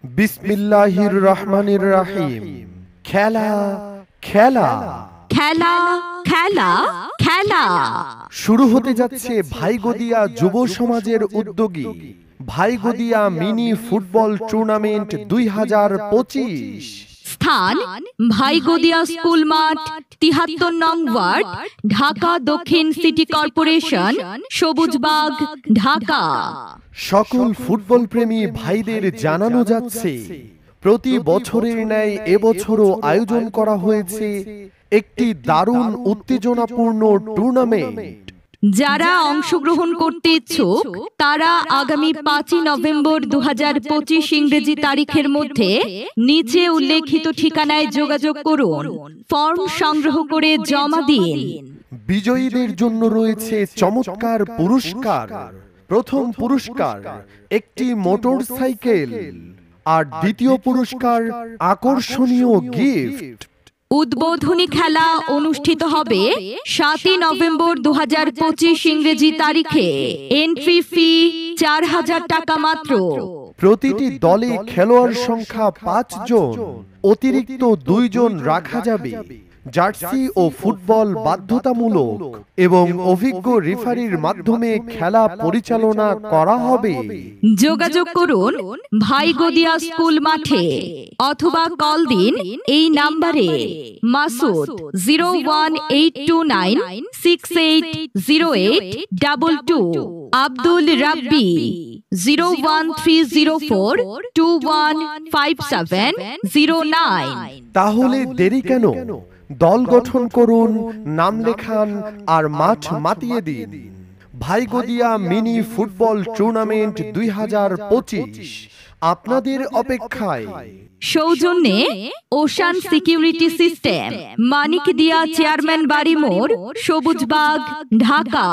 বিসমিল্লাহির রহমানির রহিম। খেলা খেলা খেলা খেলা খেলা শুরু হতে যাচ্ছে ভাইগোদিয়া যুব সমাজের উদ্যোগী ভাইগোদিয়া মিনি ফুটবল টুর্নামেন্ট 2025। স্থান ভাইগোদিয়া স্কুল মাঠ, ৭৩ নং ওয়ার্ড, ঢাকা দক্ষিণ সিটি কর্পোরেশন, সবুজবাগ, ঢাকা। সকল ফুটবল প্রেমী ভাইদের জানানো যাচ্ছে, প্রতি বছরের ন্যায় এবছরও আয়োজন করা হয়েছে একটি দারুণ উত্তেজনাপূর্ণ টুর্নামেন্ট। যারা অংশগ্রহণ করতে ইচ্ছুক তারা আগামী ৫ই নভেম্বর ২০২৫ ইংরেজি তারিখের মধ্যে নিচে উল্লেখিত ঠিকানায় যোগাযোগ করুন। ফর্ম সংগ্রহ করে জমা দিন। বিজয়ীদের জন্য রয়েছে চমৎকার পুরস্কার। প্রথম পুরস্কার একটি মোটরসাইকেল, আর দ্বিতীয় পুরস্কার আকর্ষণীয় গিফট। উদ্বোধনী খেলা অনুষ্ঠিত হবে ৭ই নভেম্বর ২০২৫ ইংরেজি তারিখে। এন্ট্রি ফি ৪,০০০ টাকা মাত্র। প্রতিটি দলে খেলোয়াড় সংখ্যা ৫ জন, অতিরিক্ত ২ জন রাখা যাবে। জার্সি ও ফুটবল বাধ্যতামূলক এবং অভিজ্ঞ রেফারির মাধ্যমে খেলা পরিচালনা করা হবে। যোগাযোগ করুন ভাইগোদিয়া স্কুল মাঠে অথবা কল দিন এই নাম্বারে। মাসুদ 01829680822, আব্দুল রাব্বি 01304215709। তাহলে দেরি কেন? দল গঠন করুন, নাম লেখান আর মাঠ মাতিয়ে দিন। ভাইগোদিয়া মিনি ফুটবল টুর্নামেন্ট 2025 আপনাদের অপেক্ষায়। সৌজন্যে ocean security system, Manikdia chairman বাড়ি মোড়, সবুজবাগ, ঢাকা।